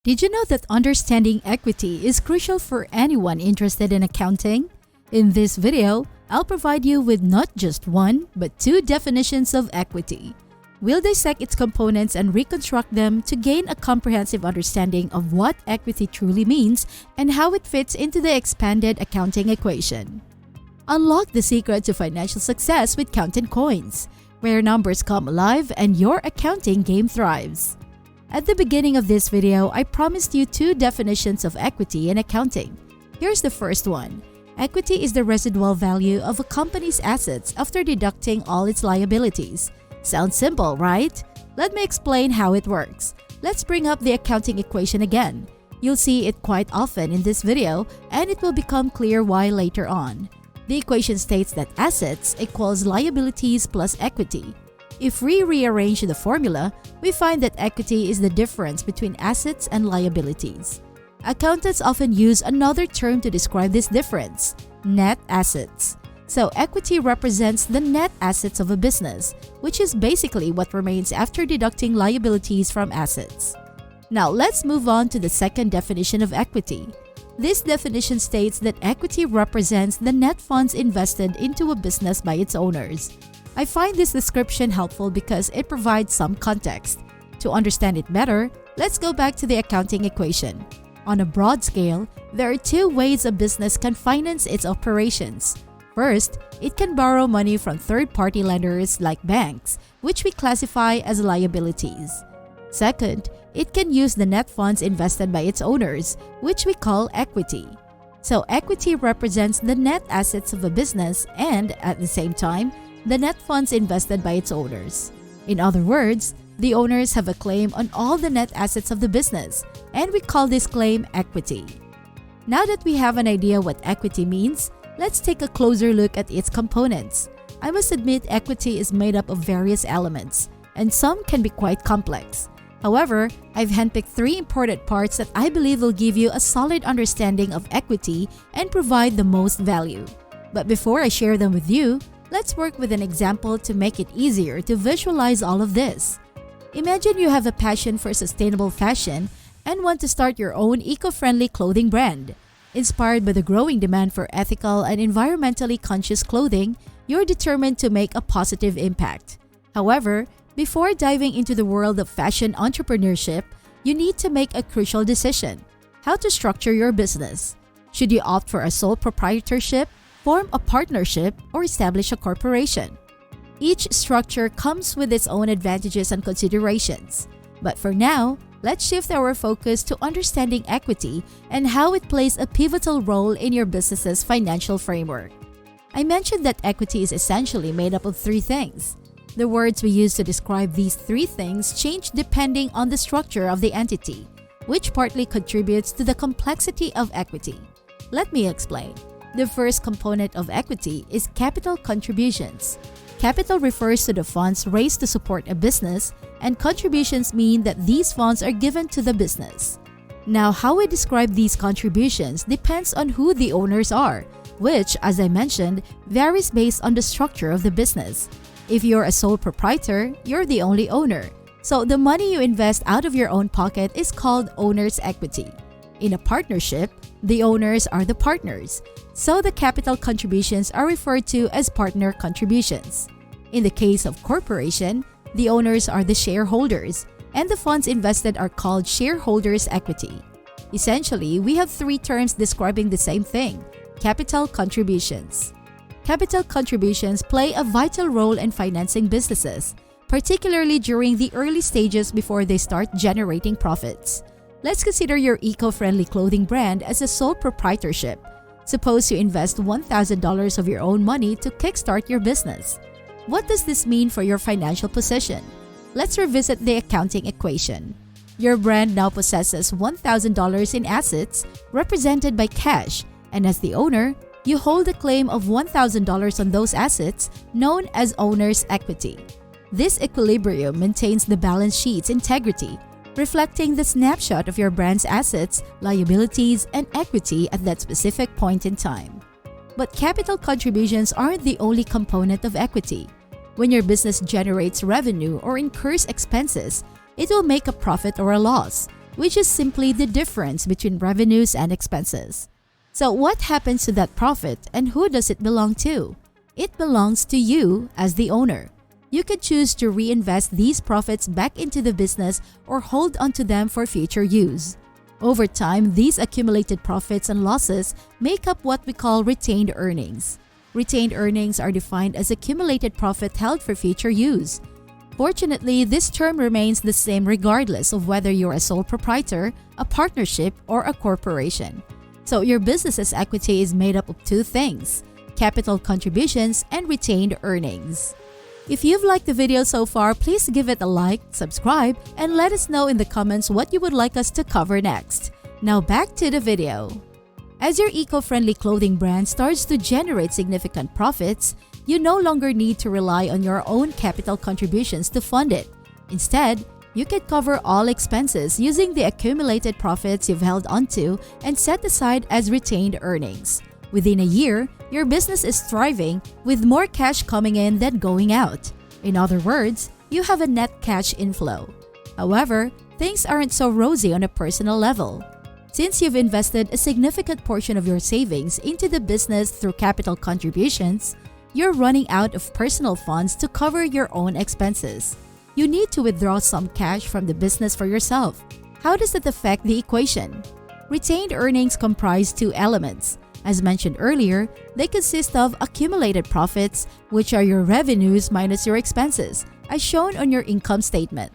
Did you know that understanding equity is crucial for anyone interested in accounting? In this video, I'll provide you with not just one, but two definitions of equity. We'll dissect its components and reconstruct them to gain a comprehensive understanding of what equity truly means and how it fits into the expanded accounting equation. Unlock the secret to financial success with Kountin Koins, where numbers come alive and your accounting game thrives. At the beginning of this video, I promised you two definitions of equity in accounting. Here's the first one. Equity is the residual value of a company's assets after deducting all its liabilities. Sounds simple, right? Let me explain how it works. Let's bring up the accounting equation again. You'll see it quite often in this video, and it will become clear why later on. The equation states that assets equals liabilities plus equity. If we rearrange the formula, we find that equity is the difference between assets and liabilities. Accountants often use another term to describe this difference: net assets. So equity represents the net assets of a business, which is basically what remains after deducting liabilities from assets. Now let's move on to the second definition of equity. This definition states that equity represents the net funds invested into a business by its owners. I find this description helpful because it provides some context. To understand it better, let's go back to the accounting equation. On a broad scale, there are two ways a business can finance its operations. First, it can borrow money from third-party lenders like banks, which we classify as liabilities. Second, it can use the net funds invested by its owners, which we call equity. So equity represents the net assets of a business and, at the same time, the net funds invested by its owners. In other words, the owners have a claim on all the net assets of the business, and we call this claim equity. Now that we have an idea what equity means, let's take a closer look at its components. I must admit equity is made up of various elements, and some can be quite complex. However, I've handpicked three important parts that I believe will give you a solid understanding of equity and provide the most value. But before I share them with you, let's work with an example to make it easier to visualize all of this. Imagine you have a passion for sustainable fashion and want to start your own eco-friendly clothing brand. Inspired by the growing demand for ethical and environmentally conscious clothing, you're determined to make a positive impact. However, before diving into the world of fashion entrepreneurship, you need to make a crucial decision: how to structure your business. Should you opt for a sole proprietorship, form a partnership, or establish a corporation? Each structure comes with its own advantages and considerations. But for now, let's shift our focus to understanding equity and how it plays a pivotal role in your business's financial framework. I mentioned that equity is essentially made up of three things. The words we use to describe these three things change depending on the structure of the entity, which partly contributes to the complexity of equity. Let me explain. The first component of equity is capital contributions. Capital refers to the funds raised to support a business, and contributions mean that these funds are given to the business. Now, how we describe these contributions depends on who the owners are, which, as I mentioned, varies based on the structure of the business. If you're a sole proprietor, you're the only owner. So the money you invest out of your own pocket is called owner's equity. In a partnership, the owners are the partners, so the capital contributions are referred to as partner contributions. In the case of corporation, the owners are the shareholders, and the funds invested are called shareholders' equity. Essentially, we have three terms describing the same thing: capital contributions. Capital contributions play a vital role in financing businesses, particularly during the early stages before they start generating profits. Let's consider your eco-friendly clothing brand as a sole proprietorship. Suppose you invest $1,000 of your own money to kickstart your business. What does this mean for your financial position? Let's revisit the accounting equation. Your brand now possesses $1,000 in assets represented by cash, and as the owner, you hold a claim of $1,000 on those assets, known as owner's equity. This equilibrium maintains the balance sheet's integrity, reflecting the snapshot of your brand's assets, liabilities, and equity at that specific point in time. But capital contributions aren't the only component of equity. When your business generates revenue or incurs expenses, it will make a profit or a loss. which is simply the difference between revenues and expenses. So what happens to that profit and who does it belong to? It belongs to you as the owner. You can choose to reinvest these profits back into the business or hold onto them for future use. Over time, these accumulated profits and losses make up what we call retained earnings. Retained earnings are defined as accumulated profit held for future use. Fortunately, this term remains the same regardless of whether you're a sole proprietor, a partnership, or a corporation. So your business's equity is made up of two things: capital contributions and retained earnings. If you've liked the video so far, please give it a like, subscribe, and let us know in the comments what you would like us to cover next. Now back to the video. As your eco-friendly clothing brand starts to generate significant profits, you no longer need to rely on your own capital contributions to fund it. Instead, you can cover all expenses using the accumulated profits you've held onto and set aside as retained earnings. Within a year, your business is thriving with more cash coming in than going out. In other words, you have a net cash inflow. However, things aren't so rosy on a personal level. Since you've invested a significant portion of your savings into the business through capital contributions, you're running out of personal funds to cover your own expenses. You need to withdraw some cash from the business for yourself. How does that affect the equation? Retained earnings comprise two elements. As mentioned earlier, they consist of accumulated profits, which are your revenues minus your expenses, as shown on your income statement.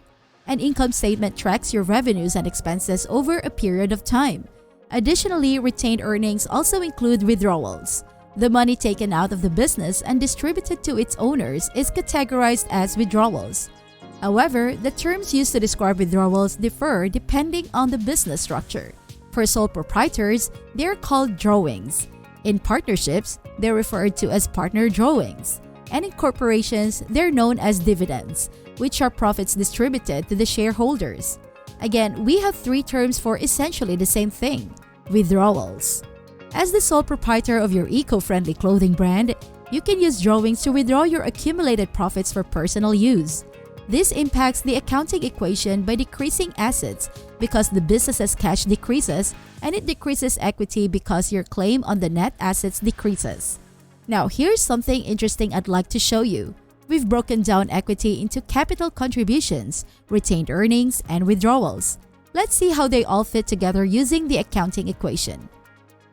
An income statement tracks your revenues and expenses over a period of time. Additionally, retained earnings also include withdrawals. The money taken out of the business and distributed to its owners is categorized as withdrawals. However, the terms used to describe withdrawals differ depending on the business structure. For sole proprietors, they are called drawings. In partnerships, they're referred to as partner drawings. And in corporations, they're known as dividends, which are profits distributed to the shareholders. Again, we have three terms for essentially the same thing: withdrawals. As the sole proprietor of your eco-friendly clothing brand, you can use drawings to withdraw your accumulated profits for personal use. This impacts the accounting equation by decreasing assets because the business's cash decreases, and it decreases equity because your claim on the net assets decreases. Now, here's something interesting I'd like to show you. We've broken down equity into capital contributions, retained earnings, and withdrawals. Let's see how they all fit together using the accounting equation.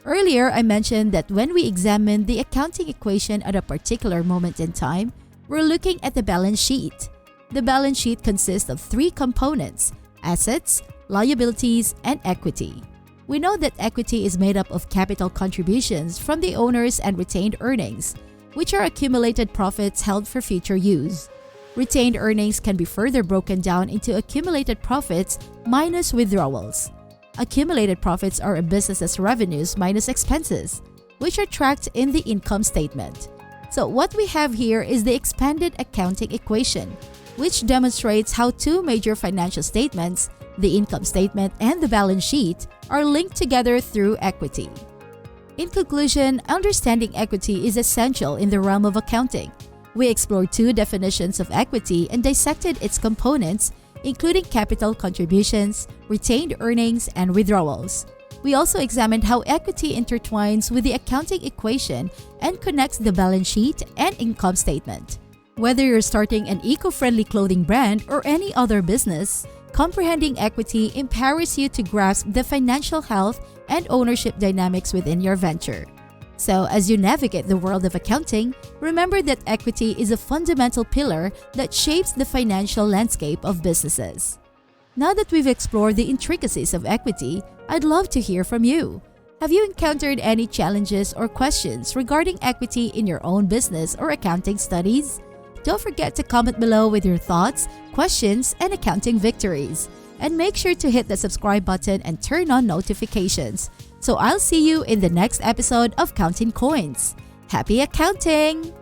Earlier, I mentioned that when we examine the accounting equation at a particular moment in time, we're looking at the balance sheet. The balance sheet consists of three components: assets, liabilities, and equity. We know that equity is made up of capital contributions from the owners and retained earnings, which are accumulated profits held for future use. Retained earnings can be further broken down into accumulated profits minus withdrawals. Accumulated profits are a business's revenues minus expenses, which are tracked in the income statement. So what we have here is the expanded accounting equation, which demonstrates how two major financial statements, the income statement and the balance sheet, are linked together through equity. In conclusion, understanding equity is essential in the realm of accounting. We explored two definitions of equity and dissected its components, including capital contributions, retained earnings, and withdrawals. We also examined how equity intertwines with the accounting equation and connects the balance sheet and income statement. Whether you're starting an eco-friendly clothing brand or any other business, comprehending equity empowers you to grasp the financial health and ownership dynamics within your venture. So, as you navigate the world of accounting, remember that equity is a fundamental pillar that shapes the financial landscape of businesses. Now that we've explored the intricacies of equity, I'd love to hear from you. Have you encountered any challenges or questions regarding equity in your own business or accounting studies? Don't forget to comment below with your thoughts, questions, and accounting victories. And make sure to hit the subscribe button and turn on notifications. So I'll see you in the next episode of Kountin Koins. Happy accounting!